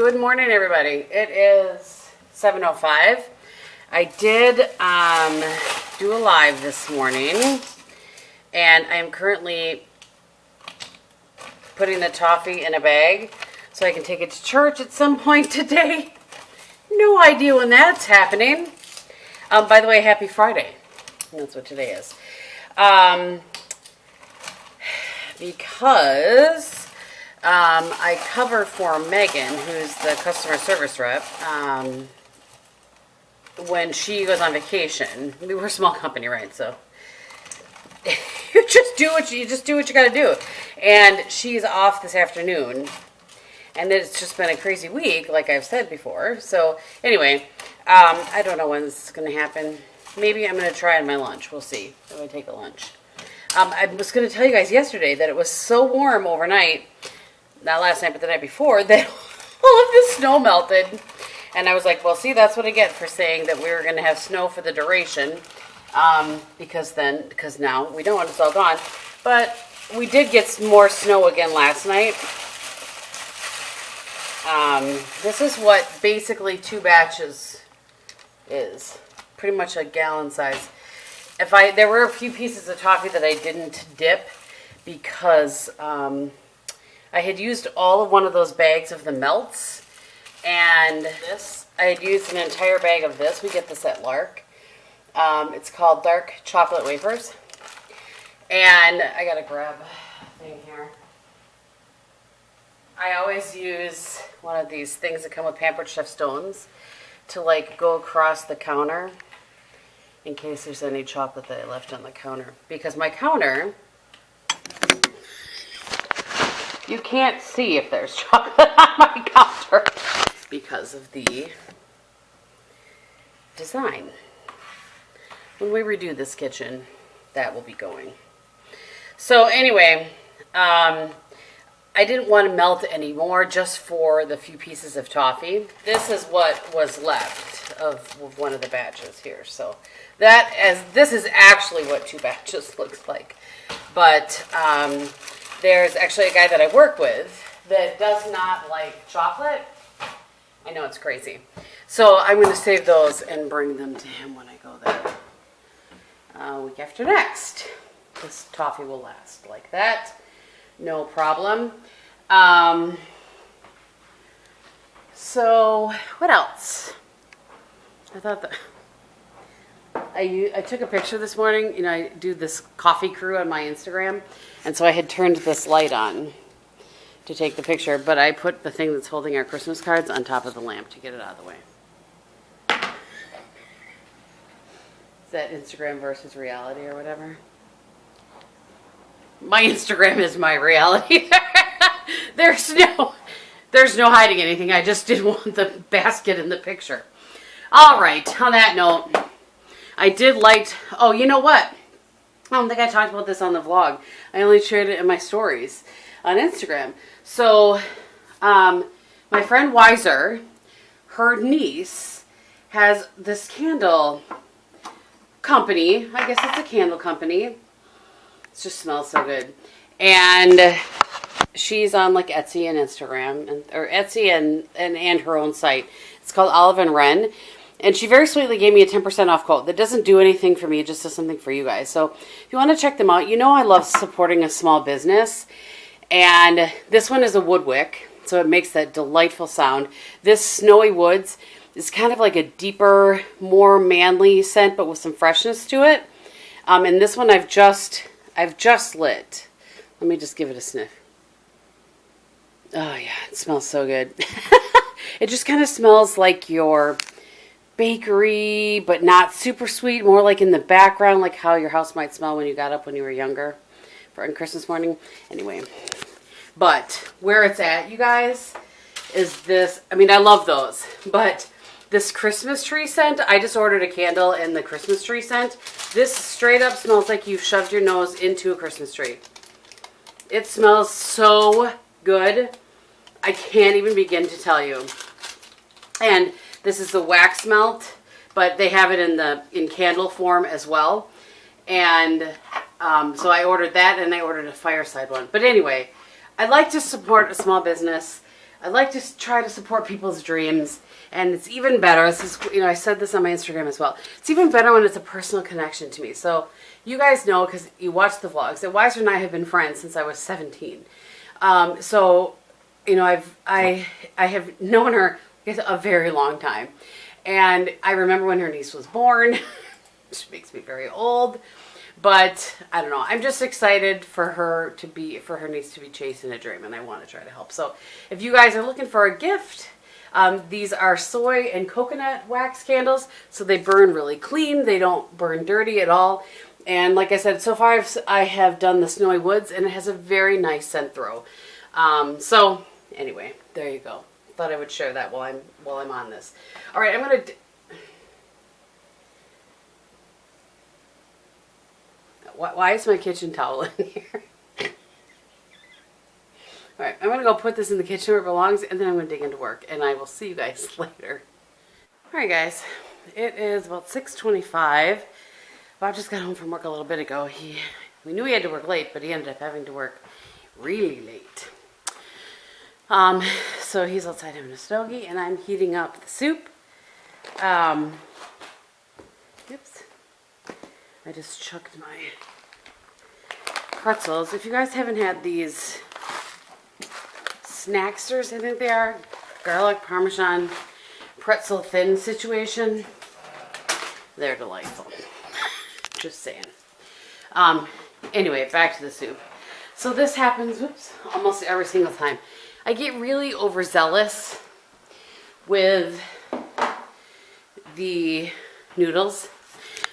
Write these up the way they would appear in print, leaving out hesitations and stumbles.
Good morning, everybody. It is 7:05. I did do a live this morning, and I'm currently putting the toffee in a bag so I can take it to church at some point today. No idea when that's happening. By the way, happy Friday. That's what today is. Because I cover for Megan, who's the customer service rep, when she goes on vacation. We're a small company, right? So you just do what you got to do. And she's off this afternoon, and it's just been a crazy week, like I've said before. So anyway, I don't know when this is going to happen. Maybe I'm going to try on my lunch. We'll see if I take a lunch. I was going to tell you guys yesterday that it was so warm overnight, not last night, but the night before, that all of the snow melted. And I was like, well, see, that's what I get for saying that we were going to have snow for the duration. Because now we don't, it's all gone. But we did get some more snow again last night. This is what basically 2 batches is. Pretty much a gallon size. There were a few pieces of toffee that I didn't dip because I had used all of one of those bags of the melts, and I had used an entire bag of this. We get this at Lark. It's called dark chocolate wafers, and I gotta grab a thing here. I always use one of these things that come with Pampered Chef stones to like go across the counter in case there's any chocolate that I left on the counter. Because my counter, you can't see if there's chocolate on my counter because of the design. When we redo this kitchen, that will be going. So anyway, I didn't want to melt anymore just for the few pieces of toffee. This is what was left of one of the batches here. So this is actually what 2 batches looks like. But there's actually a guy that I work with that does not like chocolate. I know, it's crazy. So I'm going to save those and bring them to him when I go there. Week after next. This toffee will last like that. No problem. So what else? I thought that I took a picture this morning. You know, I do this coffee crew on my Instagram, and so I had turned this light on to take the picture, but I put the thing that's holding our Christmas cards on top of the lamp to get it out of the way. Is that Instagram versus reality or whatever? My Instagram is my reality. There's no hiding anything. I just didn't want the basket in the picture. All right. On that note, I did like. Oh, you know what? I don't think I talked about this on the vlog. I only shared it in my stories on Instagram. So, my friend Weiser, her niece, has this candle company. I guess it's a candle company. It just smells so good. And she's on like Etsy and Instagram, or Etsy and her own site. It's called Olive and Wren. And she very sweetly gave me a 10% off code. That doesn't do anything for me. It just does something for you guys. So if you want to check them out, you know I love supporting a small business. And this one is a wood wick, so it makes that delightful sound. This Snowy Woods is kind of like a deeper, more manly scent, but with some freshness to it. And this one I've just lit. Let me just give it a sniff. Oh yeah, it smells so good. It just kind of smells like your bakery, but not super sweet, more like in the background, like how your house might smell when you got up when you were younger on Christmas morning. Anyway, but where it's at, you guys, is this. I mean, I love those, but this Christmas tree scent, I just ordered a candle in the Christmas tree scent. This straight up smells like you've shoved your nose into a Christmas tree. It smells so good. I can't even begin to tell you. And this is the wax melt, but they have it in candle form as well. And so I ordered that, and I ordered a fireside one. But anyway, I like to support a small business. I like to try to support people's dreams, and it's even better. This is, I said this on my Instagram as well. It's even better when it's a personal connection to me. So you guys know, because you watch the vlogs, that Wiser and I have been friends since I was 17. So I have known her a very long time, and I remember when her niece was born, which makes me very old. But I don't know. I'm just excited for her niece to be chasing a dream, and I want to try to help. So if you guys are looking for a gift, these are soy and coconut wax candles, so they burn really clean. They don't burn dirty at all. And like I said, so far I have done the Snowy Woods, and it has a very nice scent throw. So anyway, there you go. Thought I would share that while I'm on this. All right, I'm gonna. Why is my kitchen towel in here? All right, I'm going to go put this in the kitchen where it belongs, and then I'm going to dig into work, and I will see you guys later. All right, guys. It is about 6:25. Bob just got home from work a little bit ago. We knew he had to work late, but he ended up having to work really late. So he's outside having a stogie, and I'm heating up the soup. Oops. I just chucked my pretzels. If you guys haven't had these Snacksters, I think they are, garlic parmesan pretzel thin situation, they're delightful. Just saying. Anyway, back to the soup. So this happens, almost every single time. I get really overzealous with the noodles.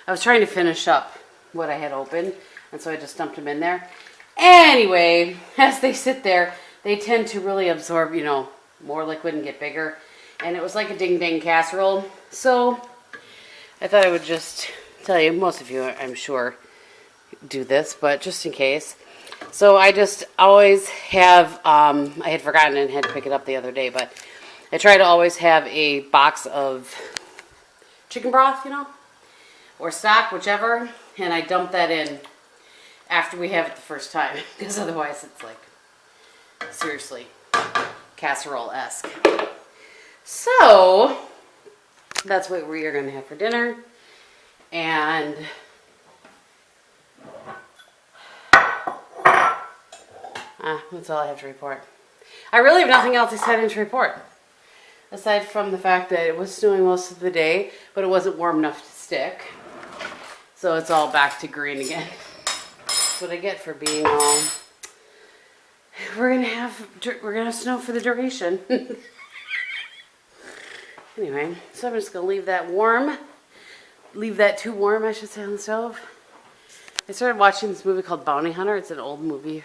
I was trying to finish up what I had opened, and so I just dumped them in there. Anyway, as they sit there, they tend to really absorb, more liquid and get bigger. And it was like a ding-dang casserole. So I thought I would just tell you, most of you, I'm sure, do this, but just in case. So I just always have, I had forgotten and had to pick it up the other day, but I try to always have a box of chicken broth, or stock, whichever, and I dump that in after we have it the first time, because otherwise it's like, seriously, casserole-esque. So that's what we are going to have for dinner, and that's all I have to report. I really have nothing else exciting to report, aside from the fact that it was snowing most of the day, but it wasn't warm enough to stick. So it's all back to green again. That's what I get for being all, we're gonna have snow for the duration. Anyway, so I'm just gonna leave that too warm, I should say, on the stove. I started watching this movie called Bounty Hunter. It's an old movie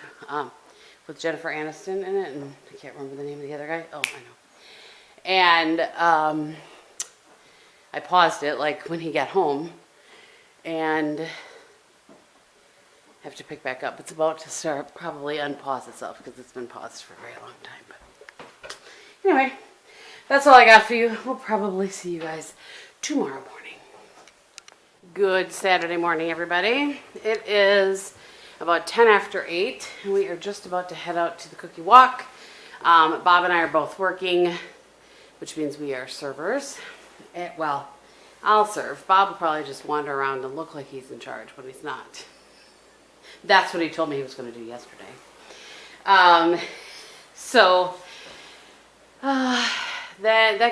with Jennifer Aniston in it, and I can't remember the name of the other guy. Oh, I know. And I paused it like when he got home, and have to pick back up. It's about to start, probably unpause itself, because it's been paused for a very long time. But anyway, that's all I got for you. We'll probably see you guys tomorrow morning. Good Saturday morning, everybody. It is about 10 after 8, and we are just about to head out to the cookie walk. Bob and I are both working, which means we are servers. Well, I'll serve. Bob will probably just wander around and look like he's in charge when he's not. That's what he told me he was going to do yesterday. That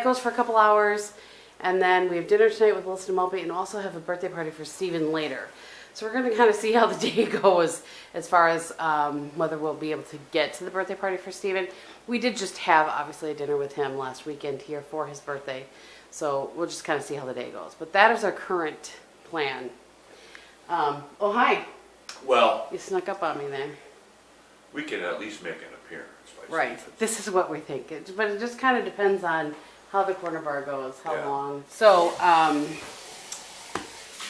goes for a couple hours, and then we have dinner tonight with Wilson and Mulpey, and also have a birthday party for Steven later. So we're going to kind of see how the day goes as far as whether we'll be able to get to the birthday party for Steven. We did just have, obviously, a dinner with him last weekend here for his birthday. So we'll just kind of see how the day goes. But that is our current plan. Oh, hi. Well, you snuck up on me there. We can at least make an appearance. Right. This is what we think. But it just kind of depends on how the corner bar goes, how Yeah. long. So,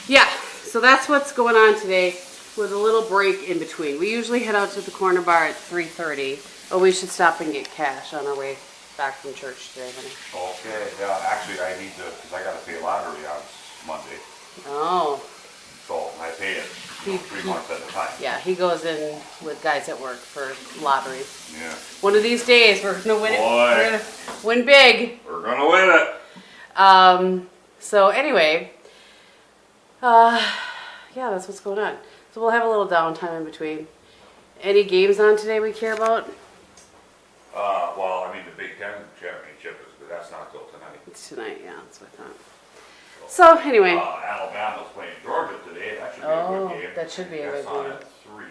yeah. So that's what's going on today with a little break in between. We usually head out to the corner bar at 3:30. Oh, we should stop and get cash on our way back from church today, honey. Okay, yeah, actually I need to, because I got to pay lottery on Monday. Oh. So I pay it, 3 months at a time. Yeah, he goes in with guys at work for lottery. Yeah. One of these days, we're gonna win it. Boy. We're gonna win big. We're gonna win it. So anyway, yeah, that's what's going on. So we'll have a little downtime in between. Any games on today we care about? Well, I mean, the Big Ten championship is, but that's not till tonight. It's tonight, yeah, that's what I thought. So anyway. Alabama's playing Georgia today. That should be a good game. That should be a good That's on game. at 3.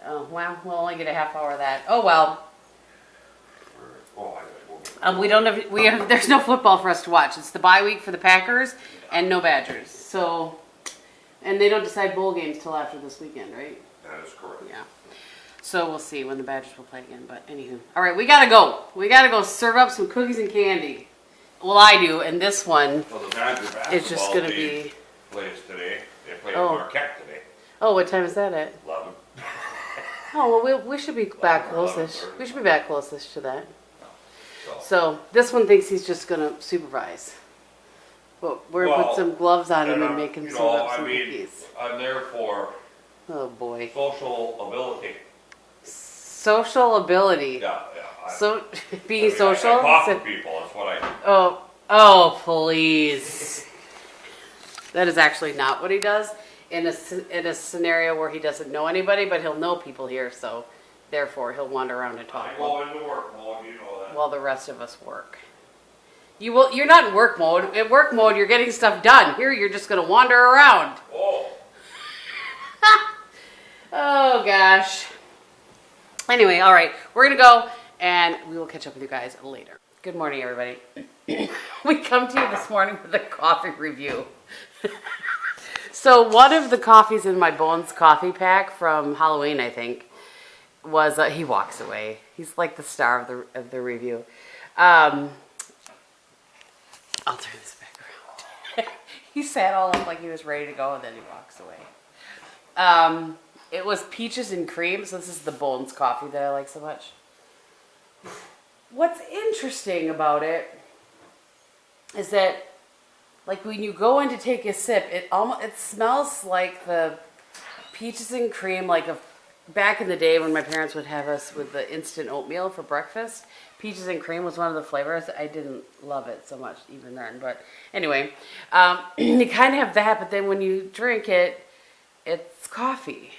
Oh, well, we'll only get a half hour of that. Oh well. There's no football for us to watch. It's the bye week for the Packers and no Badgers. So, and they don't decide bowl games till after this weekend, right? That is correct. Yeah. So we'll see when the Badgers will play again. But anywho, all right, we gotta go. We gotta go serve up some cookies and candy. Well, I do, and this one So the Badger is just basketball gonna team be. plays today. They play Oh. Marquette today. Oh, what time is that at? 11. Oh, well, we should be back closest. We should be back closest to that. So, So this one thinks he's just gonna supervise. But we're gonna put Well, some gloves on him and I'm- make him you serve know, up some I mean, cookies. I'm there for Oh boy. social ability. Social ability. Yeah. So being I mean, social. I talk So- to people. That's what I do. oh, please. That is actually not what he does in a scenario where he doesn't know anybody, but he'll know people here, so therefore he'll wander around and talk I go into work mode, you know that. while the rest of us work. You're not in work mode. In work mode, you're getting stuff done. Here, you're just going to wander around. Oh, Oh, gosh. Anyway, all right. We're going to go, and we will catch up with you guys later. Good morning, everybody. We come to you this morning with a coffee review. So one of the coffees in my Bones coffee pack from Halloween, I think, was, he walks away. He's like the star of the review. I'll turn this back around. He sat all up like he was ready to go, and then he walks away. It was peaches and cream, so this is the Bones coffee that I like so much. What's interesting about it is that, like, when you go in to take a sip, it smells like the peaches and cream, like back in the day when my parents would have us with the instant oatmeal for breakfast. Peaches and cream was one of the flavors. I didn't love it so much even then, but anyway, you kind of have that, but then when you drink it, it's coffee.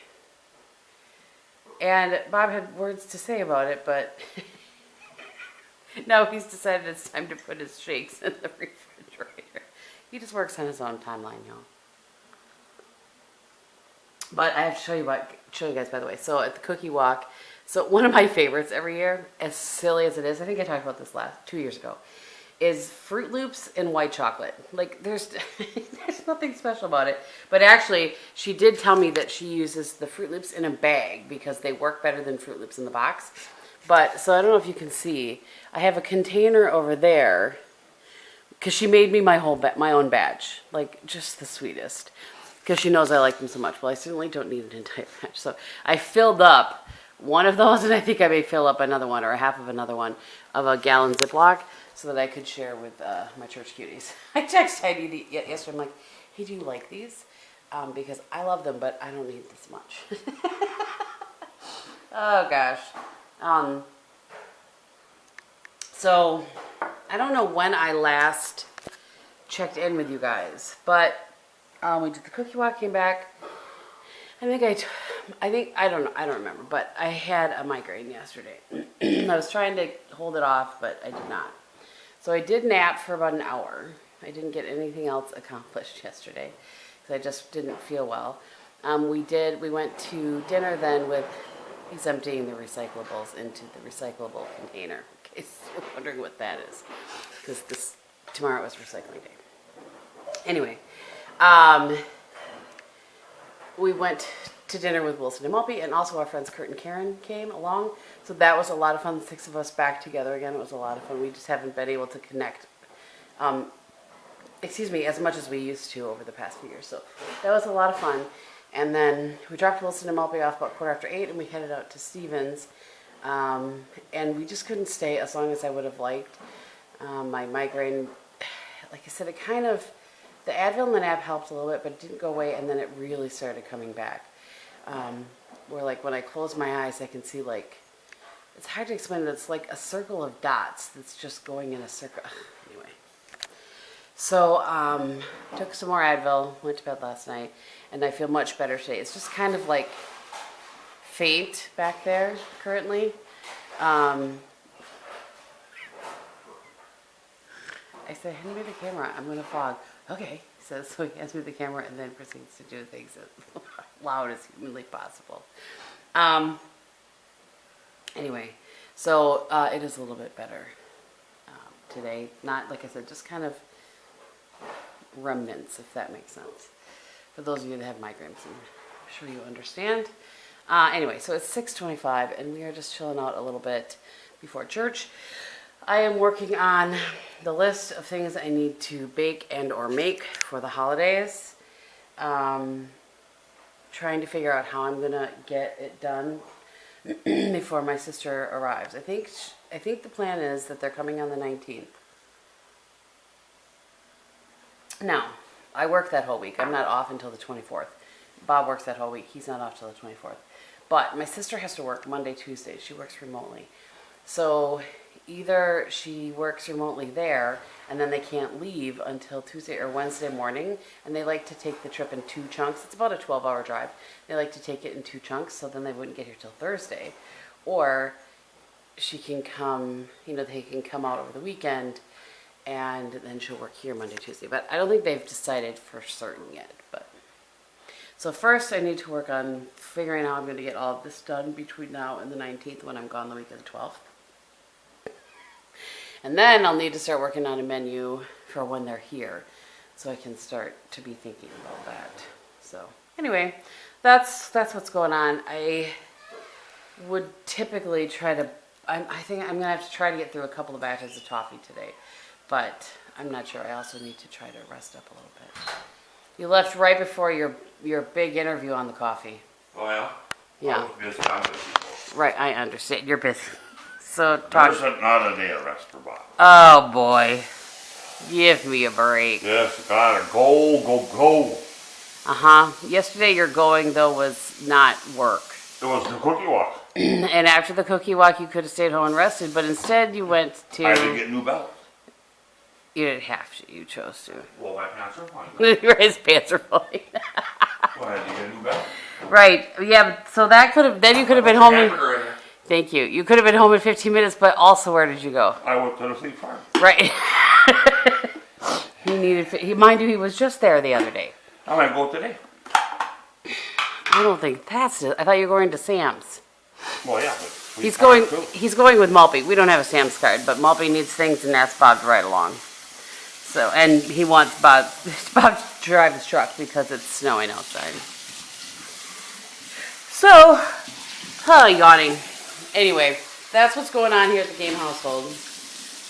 And Bob had words to say about it, but now he's decided it's time to put his shakes in the refrigerator. He just works on his own timeline, y'all. But I have to show you guys, by the way. So at the Cookie Walk, so one of my favorites every year, as silly as it is, I think I talked about this 2 years ago, is Fruit Loops and white chocolate. Like, there's nothing special about it. But actually, she did tell me that she uses the Fruit Loops in a bag because they work better than Fruit Loops in the box. But, so I don't know if you can see, I have a container over there because she made me my own batch. Like, just the sweetest. Because she knows I like them so much. Well, I certainly don't need an entire batch. So I filled up one of those, and I think I may fill up another one or a half of another one of a gallon Ziploc so that I could share with my church cuties. I texted Heidi yesterday. I'm like, hey, do you like these? Because I love them, but I don't need this much. Oh, gosh. So I don't know when I last checked in with you guys, but we did the Cookie Walk, came back. I don't remember, but I had a migraine yesterday. I was trying to hold it off, but I did not. So I did nap for about an hour. I didn't get anything else accomplished yesterday because I just didn't feel well. We went to dinner then with, he's emptying the recyclables into the recyclable container, in case you're wondering what that is, because tomorrow is recycling day. Anyway, we went to dinner with Wilson and Mulpey, and also our friends Kurt and Karen came along. So that was a lot of fun. The 6 of us back together again. It was a lot of fun. We just haven't been able to connect, as much as we used to over the past few years. So that was a lot of fun. And then we dropped Wilson and Mulpey off about 8:15, and we headed out to Stevens. And we just couldn't stay as long as I would have liked. My migraine, like I said, it kind of the Advil and the nap helped a little bit, but it didn't go away, and then it really started coming back. Where like when I close my eyes, I can see like, it's hard to explain, but it's like a circle of dots that's just going in a circle. Anyway. So, took some more Advil, went to bed last night, and I feel much better today. It's just kind of like faint back there currently. I said, hand me the camera, I'm going to fog. Okay, he says, so he hands me the camera and then proceeds to do things as loud as humanly possible. Anyway, so it is a little bit better today. Not, like I said, just kind of remnants, if that makes sense. For those of you that have migraines, I'm sure you understand. Anyway, so it's 6:25 and we are just chilling out a little bit before church. I am working on the list of things I need to bake and or make for the holidays. Trying to figure out how I'm gonna get it done before my sister arrives. I think the plan is that they're coming on the 19th. Now, I work that whole week. I'm not off until the 24th. Bob works that whole week. He's not off till the 24th. But my sister has to work Monday, Tuesday. She works remotely. So either she works remotely there and then they can't leave until Tuesday or Wednesday morning, and they like to take the trip in 2 chunks. It's about a 12-hour drive. They like to take it in 2 chunks, so then they wouldn't get here till Thursday. Or she can come, they can come out over the weekend and then she'll work here Monday, Tuesday. But I don't think they've decided for certain yet. But so first I need to work on figuring out how I'm going to get all of this done between now and the 19th when I'm gone the week of the 12th. And then I'll need to start working on a menu for when they're here, so I can start to be thinking about that. So anyway, that's what's going on. I would typically try to, I think I'm going to have to try to get through a couple of batches of toffee today, but I'm not sure. I also need to try to rest up a little bit. You left right before your big interview on the coffee. Oh yeah? Yeah. I was busy. I'm busy. Right, I understand. You're busy. So talk. There's not a day of rest for Bob. Oh boy, give me a break. Yes, gotta go. Yesterday your going though was not work. It was the cookie walk. And after the cookie walk, you could have stayed home and rested, but instead you went to. I didn't get new belts. You didn't have to. You chose to. Well, my pants are fine. His pants are falling. Well, I had to get a new belt. Right. Yeah. But so that could have. Then you could have been home. Thank you. You could have been home in 15 minutes, but also where did you go? I went to the Fleet Farm. Right. Mind you, he was just there the other day. I might go today. I don't think that's it. I thought you were going to Sam's. Well, yeah. But He's going with Malpy. We don't have a Sam's card, but Malpy needs things and asks Bob to ride along. So, and he wants Bob to drive his truck because it's snowing outside. So, yawning. Anyway, that's what's going on here at the Gehm household.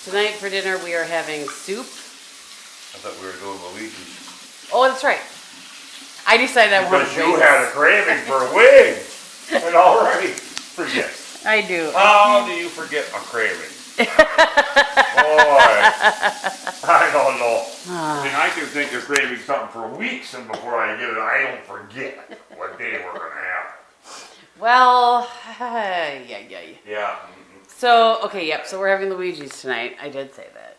Tonight for dinner we are having soup. I thought we were doing Luigi's. Oh, that's right. I decided I wanted Because you had a craving for wings. And already forget. I do. How do you forget a craving? Boy, I don't know. I mean, I can think of craving something for weeks, and before I get it, I don't forget what day we're going to have. Well, yeah. Yeah. So, okay, yep. So we're having Luigi's tonight. I did say that.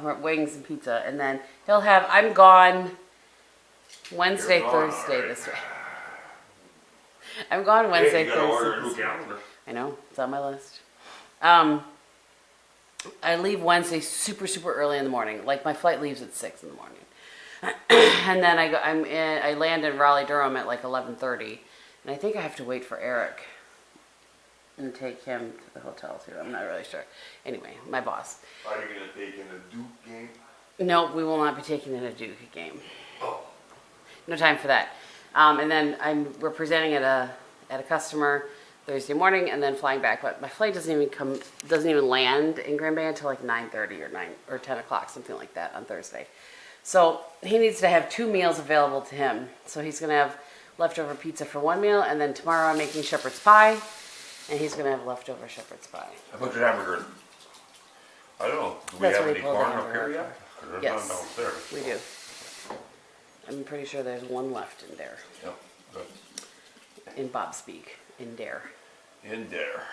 We're wings and pizza, and then he'll have. I'm gone Wednesday, Thursday this week. I'm gone Wednesday, Hey, you gotta order a Thursday. new calendar. I know it's on my list. I leave Wednesday super early in the morning. Like my flight leaves at 6 in the morning, and then I land in Raleigh, Durham at like 11:30. And I think I have to wait for Eric and take him to the hotel too. I'm not really sure. Anyway, my boss. Are you going to take in a Duke game? No, we will not be taking in a Duke game. Oh. No time for that. And then we're presenting at a customer Thursday morning, and then flying back. But my flight doesn't even land in Green Bay until like 9:30 or 10 o'clock, something like that on Thursday. So he needs to have 2 meals available to him. So he's going to have leftover pizza for 1 meal, and then tomorrow I'm making shepherd's pie, and he's going to have leftover shepherd's pie. How about your hamburger? I don't know. Do we That's have what any he pulled corn the up here hamburger yet? 'Cause there's Yes. none downstairs. We do. I'm pretty sure there's one left in there. Yep, good. In Bob speak. In there. In there.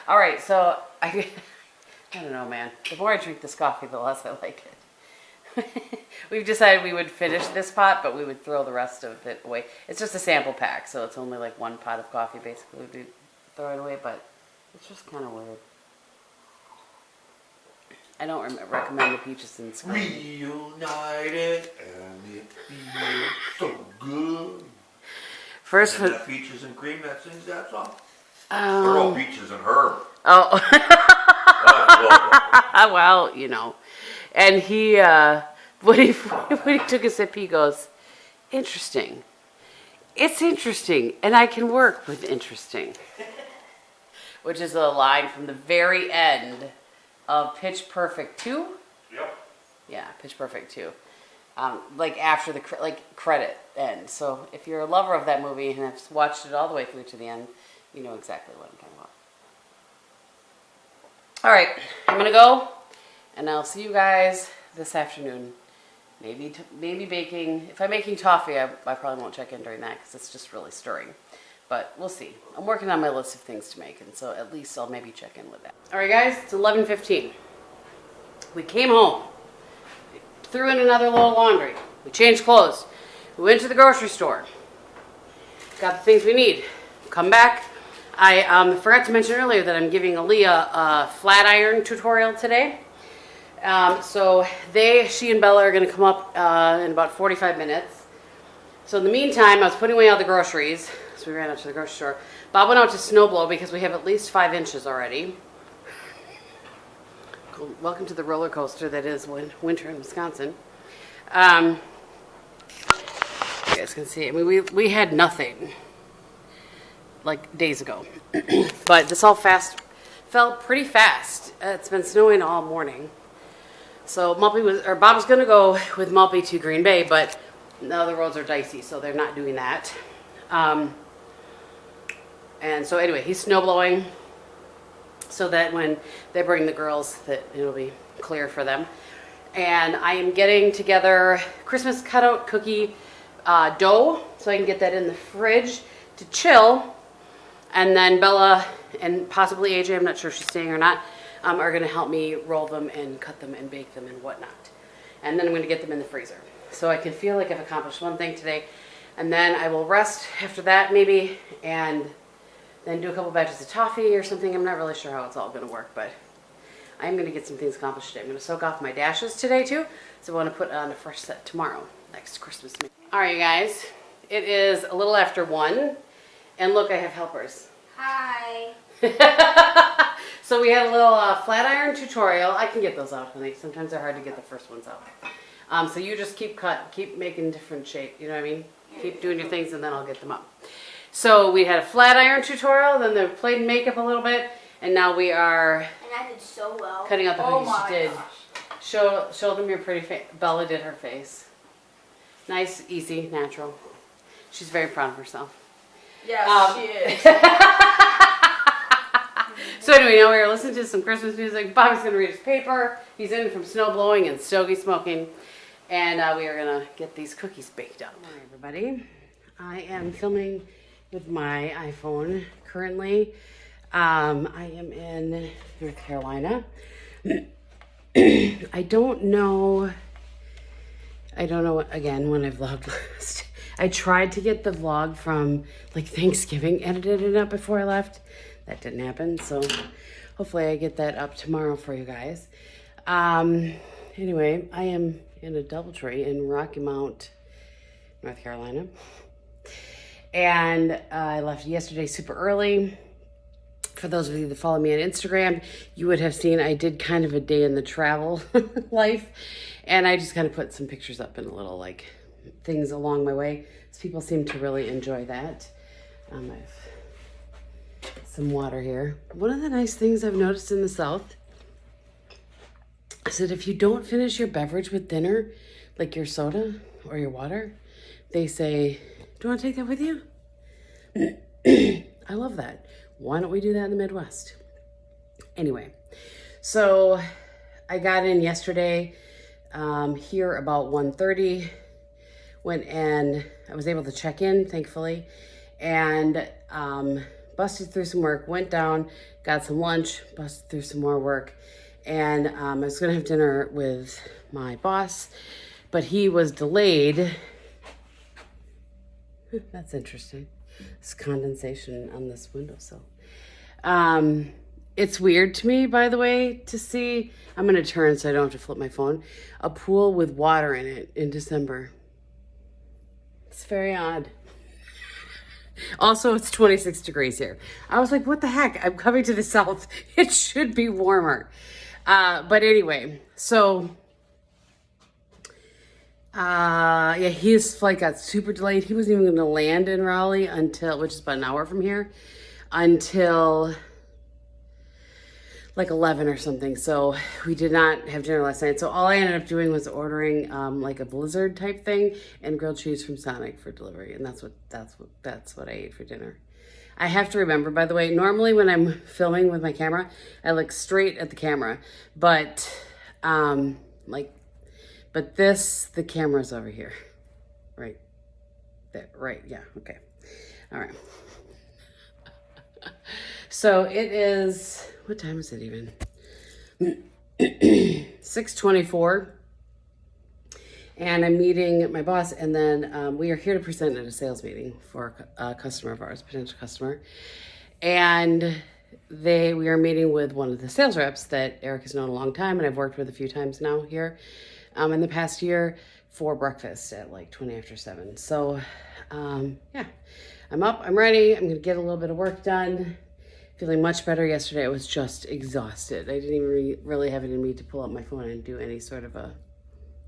All right, so I don't know, man. The more I drink this coffee, the less I like it. We've decided we would finish this pot, but we would throw the rest of it away. It's just a sample pack, so it's only like one pot of coffee basically we'd be throwing away, but it's just kind of weird. I don't recommend the peaches and scone. Reunited and it feels so good. First, And that Peaches and Cream that sings that song? Or no, Peaches and Herb. oh, Oh, well, you know. And he, when he took a sip, he goes, "Interesting. It's interesting, and I can work with interesting." Which is a line from the very end of Pitch Perfect 2. Yep. Yeah, Pitch Perfect 2. Like after the credit end. So if you're a lover of that movie and have watched it all the way through to the end, you know exactly what I'm talking about. All right, I'm gonna go, and I'll see you guys this afternoon. Maybe baking. If I'm making toffee, I probably won't check in during that because it's just really stirring. But we'll see. I'm working on my list of things to make, and so at least I'll maybe check in with that. All right, guys, it's 11:15. We came home, threw in another load of laundry. We changed clothes. We went to the grocery store. Got the things we need. Come back. I forgot to mention earlier that I'm giving Aaliyah a flat iron tutorial today. So she and Bella are going to come up in about 45 minutes. So in the meantime, I was putting away all the groceries. So we ran out to the grocery store. Bob went out to snowblow because we have at least 5 inches already. Welcome to the roller coaster that is winter in Wisconsin. You guys can see. I mean, we had nothing like days ago, but this all fell pretty fast. It's been snowing all morning. So Bob was going to go with Malpy to Green Bay, but now the roads are dicey, so they're not doing that. And so anyway, he's snow blowing so that when they bring the girls, that it'll be clear for them. And I am getting together Christmas cutout cookie dough so I can get that in the fridge to chill. And then Bella and possibly AJ, I'm not sure if she's staying or not, are going to help me roll them and cut them and bake them and whatnot. And then I'm going to get them in the freezer. So I can feel like I've accomplished one thing today. And then I will rest after that maybe, and then do a couple batches of toffee or something. I'm not really sure how it's all going to work, but I'm going to get some things accomplished today. I'm going to soak off my dashes today too, so I want to put on a fresh set tomorrow, next Christmas meal. All right, you guys, it is a little after 1, and look, I have helpers. Hi. So we had a little flat iron tutorial. I can get those out, honey. Sometimes they're hard to get the first ones out. So you just keep making different shape. You know what I mean? Keep doing your things, and then I'll get them up. So we had a flat iron tutorial. Then they played makeup a little bit, and now we are. And I did so well. Cutting out the oh cookies. my She did. Gosh. Show them your pretty face. Bella did her face. Nice, easy, natural. She's very proud of herself. Yes, she is. So anyway, now we're listening to some Christmas music. Bobby's going to read his paper. He's in from snow blowing and stogie smoking. And we are going to get these cookies baked up. Hi, everybody. I am filming with my iPhone currently. I am in North Carolina. I don't know, again, when I vlogged last. I tried to get the vlog from like Thanksgiving edited up before I left. That didn't happen, so hopefully I get that up tomorrow for you guys. Anyway, I am in a DoubleTree in Rocky Mount, North Carolina. And I left yesterday super early. For those of you that follow me on Instagram, you would have seen I did kind of a day in the travel life. And I just kind of put some pictures up and little like things along my way. So people seem to really enjoy that. I have some water here. One of the nice things I've noticed in the South is that if you don't finish your beverage with dinner, like your soda or your water, they say, "Do you want to take that with you?" I love that. Why don't we do that in the Midwest? Anyway, so I got in yesterday here about 1:30. Went and I was able to check in, thankfully, and busted through some work, went down, got some lunch, busted through some more work, and I was gonna have dinner with my boss, but he was delayed. That's interesting. It's condensation on this windowsill. It's weird to me, by the way, to see, I'm gonna turn so I don't have to flip my phone, a pool with water in it in December. It's very odd. Also, it's 26 degrees here. I was like, what the heck? I'm coming to the south. It should be warmer. But anyway, so, yeah, his flight got super delayed. He wasn't even going to land in Raleigh until, which is about an hour from here, until like 11 or something. So we did not have dinner last night. So all I ended up doing was ordering like a Blizzard type thing and grilled cheese from Sonic for delivery. And that's what I ate for dinner. I have to remember, by the way, normally when I'm filming with my camera, I look straight at the camera, but the camera's over here, right there, right? Yeah. Okay. All right. So it is, what time is it even? 6:24. And I'm meeting my boss, and then we are here to present at a sales meeting for a customer of ours, potential customer. And we are meeting with one of the sales reps that Eric has known a long time, and I've worked with a few times now here in the past year for breakfast at like 20 after 7. So yeah, I'm up, I'm ready. I'm gonna get a little bit of work done. Feeling much better yesterday. I was just exhausted. I didn't even really have it in me to pull up my phone and do any sort of a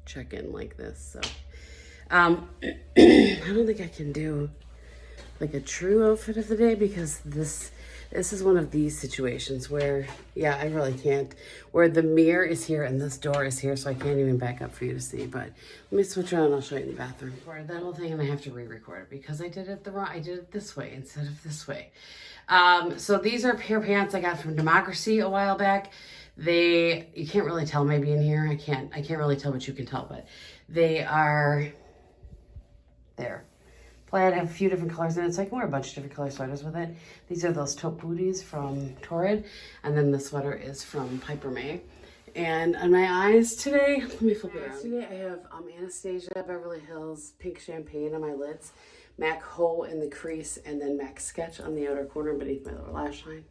check-in like this. So I don't think I can do like a true outfit of the day, because this is one of these situations where, yeah, I really can't, where the mirror is here and this door is here, so I can't even back up for you to see. But let me switch around and I'll show you in the bathroom. For that whole thing, and I have to re-record it because I did it I did it this way instead of this way. So these are a pair of pants I got from Democracy a while back. You can't really tell maybe in here. I can't really tell, but you can tell, but they are there. Plaid, have a few different colors in it, so I can wear a bunch of different color sweaters with it. These are those taupe booties from Torrid, and then the sweater is from Piper May. And on my eyes today, let me flip it around. Today I have Anastasia Beverly Hills Pink Champagne on my lids, MAC Ho in the crease, and then MAC Sketch on the outer corner beneath my lower lash line.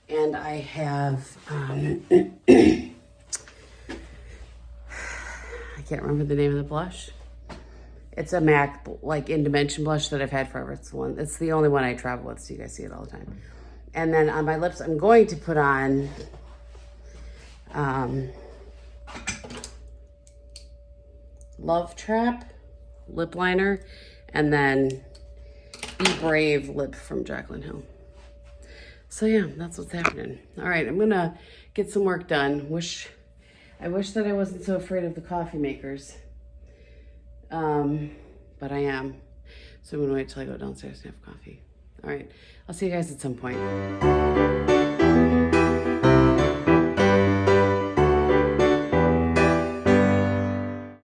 And I have, I can't remember the name of the blush. It's a MAC, like, in dimension blush that I've had forever. It's the only one I travel with, so you guys see it all the time. And then on my lips, I'm going to put on Love Trap lip liner, and then Be Brave lip from Jaclyn Hill. So yeah, that's what's happening. All right, I'm gonna get some work done. I wish that I wasn't so afraid of the coffee makers. But I am. So I'm gonna wait till I go downstairs and have coffee. All right, I'll see you guys at some point.